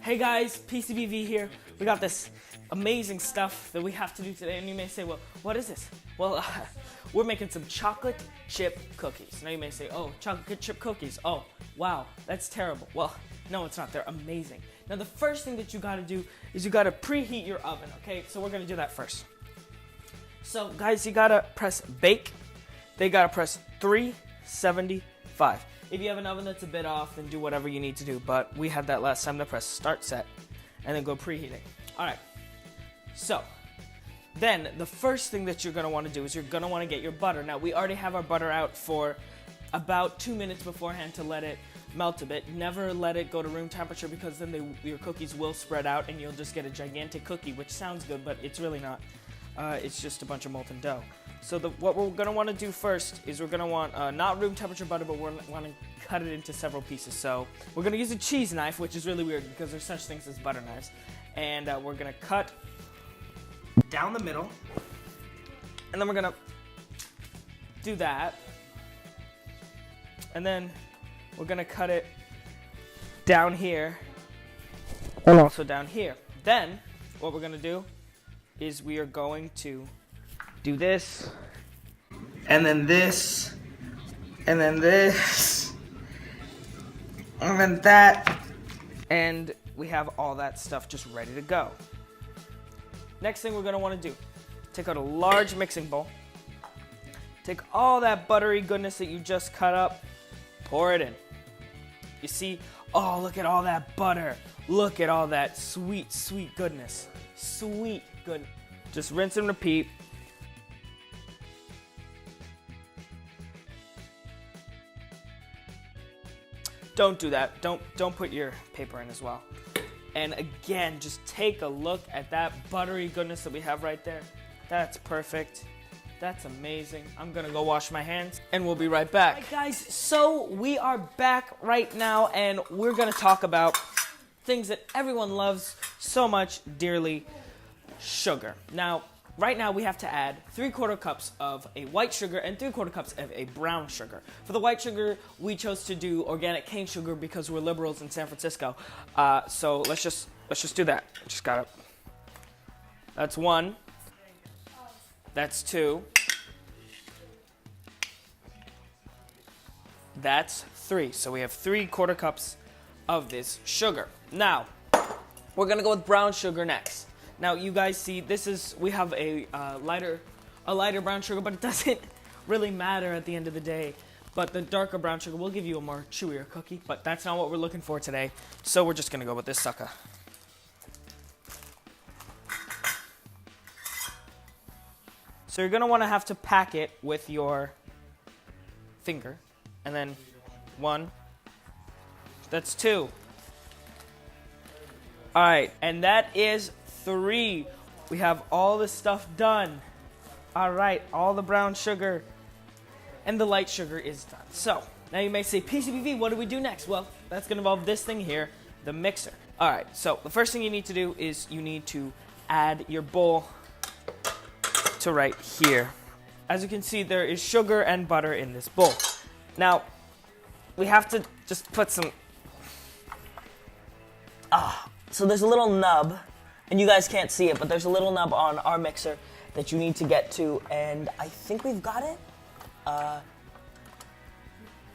Hey guys, PCBV here. We got this amazing stuff that we have to do today, and you may say, well, what is this? Well, we're making some chocolate chip cookies. Now you may say, oh, chocolate chip cookies. Oh, wow, that's terrible. Well, no, it's not. They're amazing. Now the first thing that you gotta do is you gotta preheat your oven, okay? So we're gonna do that first. So guys, you gotta press bake. They gotta press 375. If you have an oven that's a bit off, then do whatever you need to do. But we had that last time to press start set and then go preheating. All right. So then the first thing that you're going to want to do is you're going to want to get your butter. Now we already have our butter out for about 2 minutes beforehand to let it melt a bit. Never let it go to room temperature because then your cookies will spread out and you'll just get a gigantic cookie, which sounds good, but it's really not. It's just a bunch of molten dough. So what we're going to want to do first is we're going to want not room temperature butter, but we're going to want to cut it into several pieces. So we're going to use a cheese knife, which is really weird because there's such things as butter knives. And we're going to cut down the middle. And then we're going to do that. And then we're going to cut it down here and also down here. Then what we're going to do is we are going to do this, and then this, and then this, and then that, and we have all that stuff just ready to go. Next thing we're going to want to do, take out a large mixing bowl, take all that buttery goodness that you just cut up, pour it in. You see, oh, look at all that butter. Look at all that sweet, sweet goodness. Sweet goodness. Just rinse and repeat. Don't do that. Don't put your paper in as well. And again, just take a look at that buttery goodness that we have right there. That's perfect. That's amazing. I'm gonna go wash my hands and we'll be right back. All right, guys, so we are back right now and we're gonna talk about things that everyone loves so much dearly, sugar. Now, right now we have to add 3/4 cups of a white sugar and 3/4 cups of a brown sugar. For the white sugar, we chose to do organic cane sugar because we're liberals in San Francisco. So let's just do that. Just got it. That's 1. That's 2. That's 3. So we have 3/4 cups of this sugar. Now, we're gonna go with brown sugar next. Now you guys see, we have a lighter brown sugar, but it doesn't really matter at the end of the day. But the darker brown sugar will give you a more chewier cookie, but that's not what we're looking for today. So we're just gonna go with this sucker. So you're gonna wanna have to pack it with your finger, and then 1, that's 2. All right, and that is 3. We have all this stuff done. All right, all the brown sugar and the light sugar is done. So now you may say, PCBV, what do we do next? Well, that's gonna involve this thing here, the mixer. All right, so the first thing you need to do is you need to add your bowl to right here. As you can see, there is sugar and butter in this bowl. Now, we have to just put some, so there's a little nub, and you guys can't see it, but there's a little nub on our mixer that you need to get to, and I think we've got it.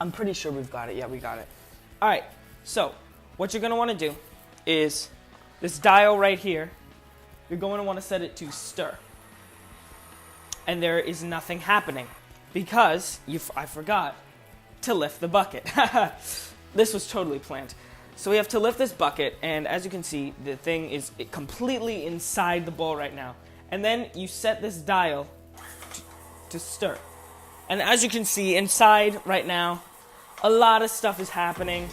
I'm pretty sure we've got it. Yeah, we got it. All right, so what you're gonna wanna do is this dial right here, you're going to wanna set it to stir. And there is nothing happening because I forgot to lift the bucket. This was totally planned. So we have to lift this bucket, and as you can see, the thing is completely inside the bowl right now. And then you set this dial to stir. And as you can see, inside right now, a lot of stuff is happening.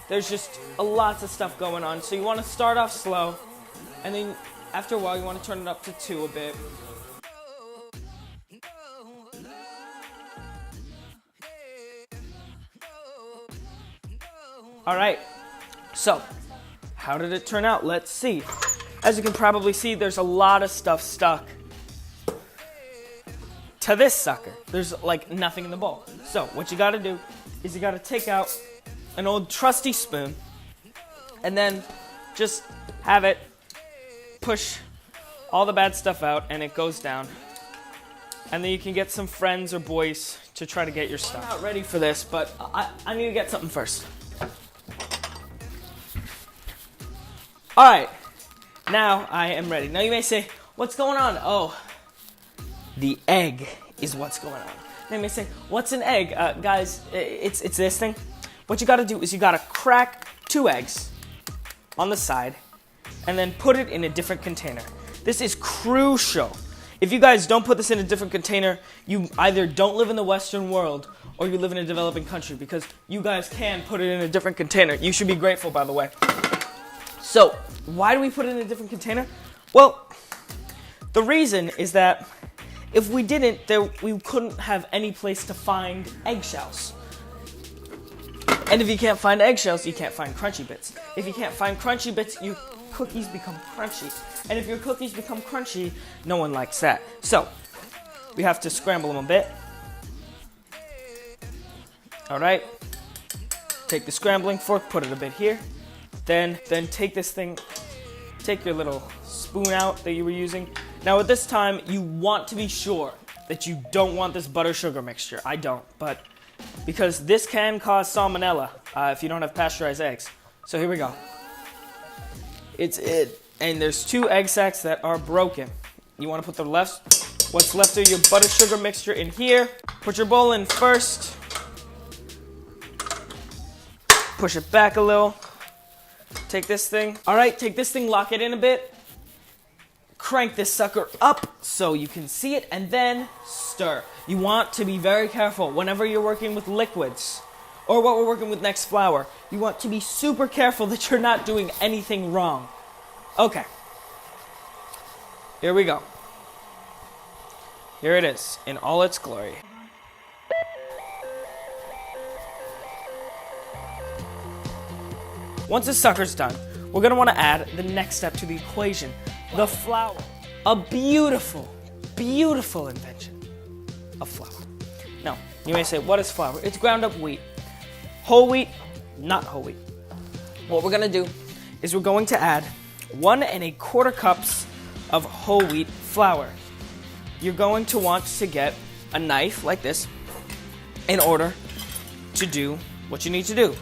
There's just lots of stuff going on. So you want to start off slow, and then after a while, you want to turn it up to 2 a bit. All right. So, how did it turn out? Let's see. As you can probably see, there's a lot of stuff stuck to this sucker. There's like nothing in the bowl. So, what you gotta do is you gotta take out an old trusty spoon and then just have it push all the bad stuff out and it goes down. And then you can get some friends or boys to try to get your stuff. I'm not ready for this, but I need to get something first. All right, now I am ready. Now you may say, what's going on? Oh, the egg is what's going on. Now you may say, what's an egg? Guys, it's this thing. What you gotta do is you gotta crack 2 eggs on the side and then put it in a different container. This is crucial. If you guys don't put this in a different container, you either don't live in the Western world or you live in a developing country, because you guys can put it in a different container. You should be grateful, by the way. So, why do we put it in a different container? Well, the reason is that if we didn't, we couldn't have any place to find eggshells. And if you can't find eggshells, you can't find crunchy bits. If you can't find crunchy bits, your cookies become crunchy. And if your cookies become crunchy, no one likes that. So, we have to scramble them a bit. All right. Take the scrambling fork, put it a bit here. Then take this thing, take your little spoon out that you were using. Now at this time, you want to be sure that you don't want this butter sugar mixture. I don't, but because this can cause salmonella if you don't have pasteurized eggs. So here we go. And there's 2 egg sacs that are broken. You want to put what's left of your butter sugar mixture in here. Put your bowl in first. Push it back a little. Take this thing. All right, take this thing, lock it in a bit. Crank this sucker up so you can see it, and then stir. You want to be very careful whenever you're working with liquids or what we're working with next, flour. You want to be super careful that you're not doing anything wrong. Okay. Here we go. Here it is in all its glory. Once the sucker's done, we're going to want to add the next step to the equation, the flour. A beautiful, beautiful invention of flour. Now, you may say, what is flour? It's ground up wheat. Whole wheat, not whole wheat. What we're going to do is we're going to add 1 1/4 cups of whole wheat flour. You're going to want to get a knife like this in order to do what you need to do.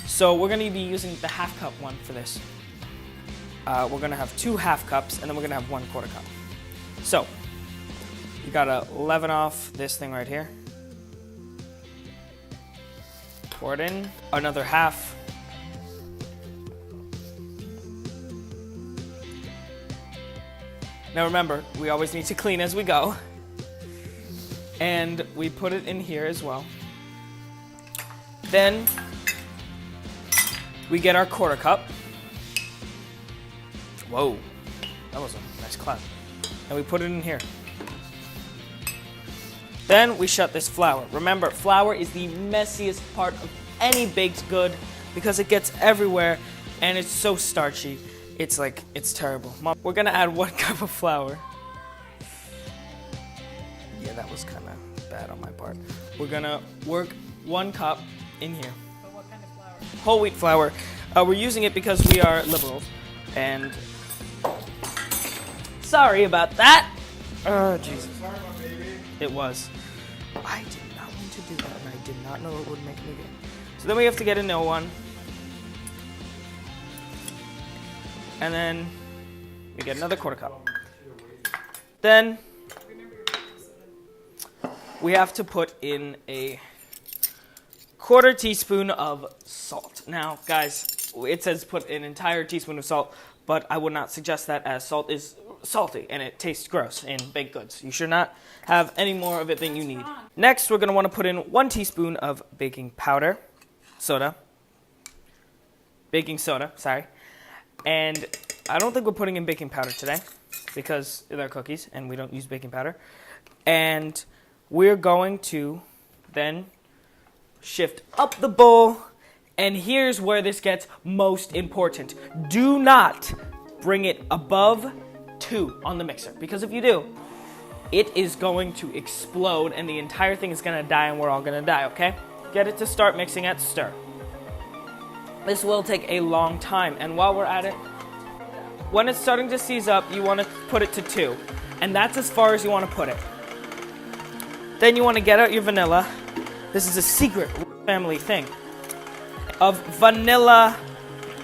So we're going to be using the 1/2 cup one for this. We're going to have 2 1/2 cups, and then we're going to have 1/4 cup. So you got to leaven off this thing right here. Pour it in. Another 1/2. Now remember, we always need to clean as we go. And we put it in here as well. Then we get our 1/4 cup. Whoa, that was a nice clap. And we put it in here. Then we shut this flour. Remember, flour is the messiest part of any baked good because it gets everywhere and it's so starchy. It's terrible. Mom, we're gonna add 1 cup of flour. Yeah, that was kind of bad on my part. We're gonna work 1 cup in here. But what kind of flour? Whole wheat flour. We're using it because we are liberals. And sorry about that. Oh, Jesus. It was. I did not mean to do that, and I did not know it would make me gay. So then we have to get a no one. And then we get another 1/4 cup. Then we have to put in a 1/4 teaspoon of salt. Now, guys, it says put an entire teaspoon of salt, but I would not suggest that, as salt is salty and it tastes gross in baked goods. You should not have any more of it than you need. Next, we're going to want to put in 1 teaspoon of baking soda, sorry. And I don't think we're putting in baking powder today because they're cookies and we don't use baking powder. And we're going to then shift up the bowl. And here's where this gets most important. Do not bring it above 2 on the mixer, because if you do, it is going to explode and the entire thing is going to die and we're all going to die, okay? Get it to start mixing at stir. This will take a long time, and while we're at it, when it's starting to seize up, you want to put it to 2, and that's as far as you want to put it. Then you want to get out your vanilla. This is a secret family thing of vanilla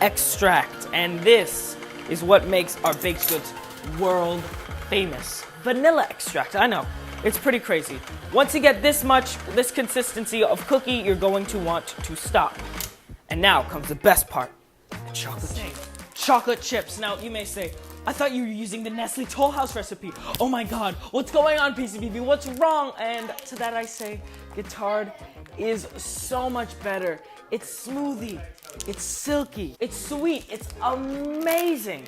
extract, and this is what makes our baked goods world famous. Vanilla extract, I know, it's pretty crazy. Once you get this much, this consistency of cookie, you're going to want to stop. And now comes the best part, the chocolate chips. Chocolate chips. Now, you may say, I thought you were using the Nestle Toll House recipe. Oh my God, what's going on, PCBV? What's wrong? And to that I say, Guittard is so much better. It's smoothie, it's silky, it's sweet, it's amazing.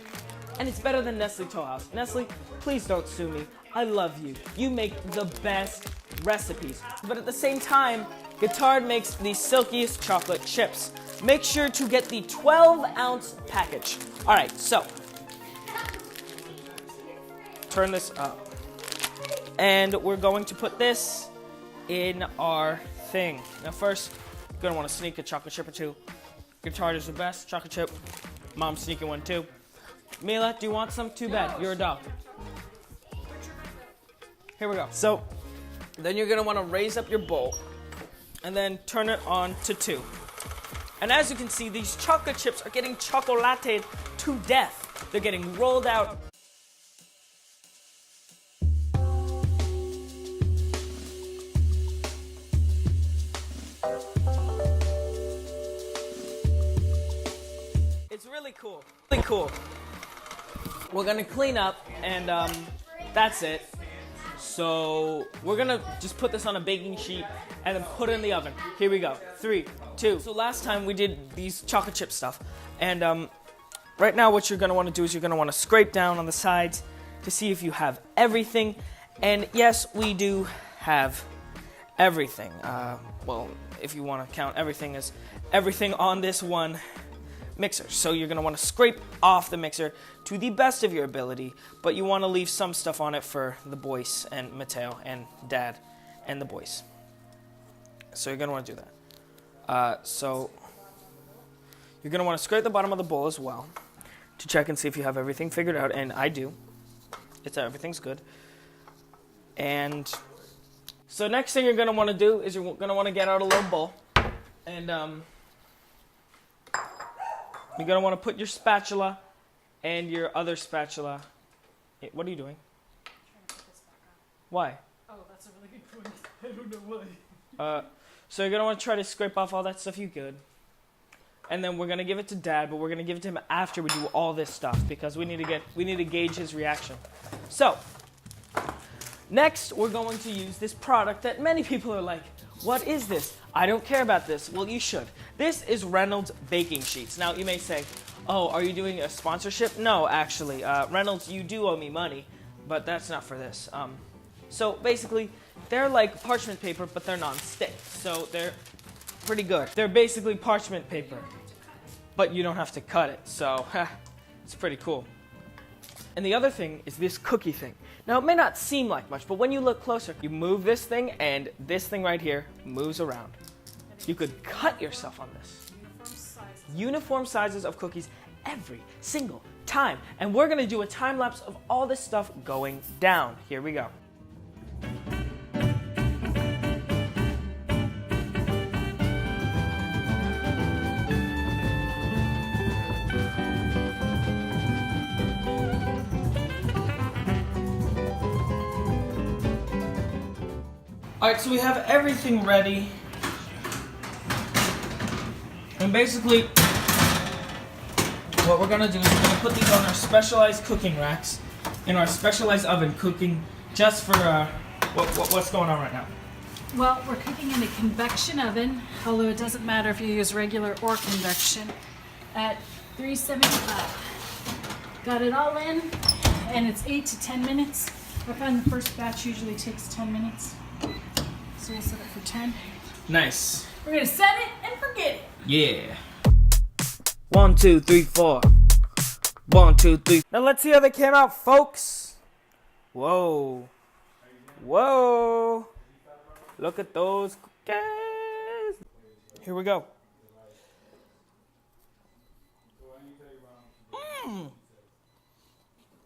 And it's better than Nestle Toll House. Nestle, please don't sue me. I love you. You make the best recipes. But at the same time, Guittard makes the silkiest chocolate chips. Make sure to get the 12-ounce package. All right, so turn this up. And we're going to put this in our thing. Now first, you're gonna wanna sneak a chocolate chip or two. Guittard is the best chocolate chip. Mom's sneaking one too. Mila, do you want some? Too bad, you're a dog. Here we go. So, then you're gonna wanna raise up your bowl and then turn it on to 2. And as you can see, these chocolate chips are getting chocolated to death. They're getting rolled out. It's really cool. Really cool. We're gonna clean up, and that's it. So we're gonna just put this on a baking sheet and then put it in the oven. Here we go. 3, 2. So last time we did these chocolate chip stuff, and right now what you're gonna want to do is you're gonna want to scrape down on the sides to see if you have everything. And yes, we do have everything. Well, if you want to count everything as everything on this one mixer. So you're going to want to scrape off the mixer to the best of your ability, but you want to leave some stuff on it for the boys and Mateo and Dad and the boys. So you're going to want to do that. So you're going to want to scrape the bottom of the bowl as well to check and see if you have everything figured out, and I do. Everything's good. And so next thing you're going to want to do is you're going to want to get out a little bowl, and you're going to want to put your spatula and your other spatula. What are you doing? Trying to put this back on. Why? Oh, that's a really good point. I don't know why. So you're going to want to try to scrape off all that stuff you could. And then we're going to give it to Dad, but we're going to give it to him after we do all this stuff because we need to gauge his reaction. So, next we're going to use this product that many people are like, what is this? I don't care about this. Well, you should. This is Reynolds Baking Sheets. Now, you may say, oh, are you doing a sponsorship? No, actually. Reynolds, you do owe me money, but that's not for this. So, basically, they're like parchment paper, but they're non-stick. So, they're pretty good. They're basically parchment paper, but you don't have to cut it. So, it's pretty cool. And the other thing is this cookie thing. Now, it may not seem like much, but when you look closer, you move this thing, and this thing right here moves around. You could cut yourself on this. Uniform sizes of cookies every single time. And we're going to do a time lapse of all this stuff going down. Here we go. Alright, so we have everything ready. And basically, what we're gonna do is we're gonna put these on our specialized cooking racks in our specialized oven, cooking just for what's going on right now. Well, we're cooking in a convection oven, although it doesn't matter if you use regular or convection, at 375. Got it all in, and it's 8 to 10 minutes. I find the first batch usually takes 10 minutes. So we'll set it for 10. Nice. We're gonna set it and forget it. Yeah. 1, 2, 3, 4. 1, 2, 3. Now let's see how they came out, folks. Whoa. Whoa. Look at those cookies. Here we go.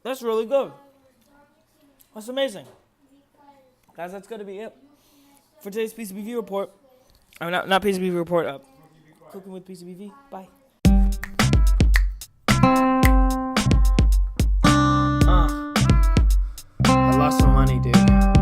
That's really good. That's amazing. Guys, that's going to be it for today's PCBV report. I mean, not PCBV report, Cooking with PCBV. Bye. I lost some money, dude.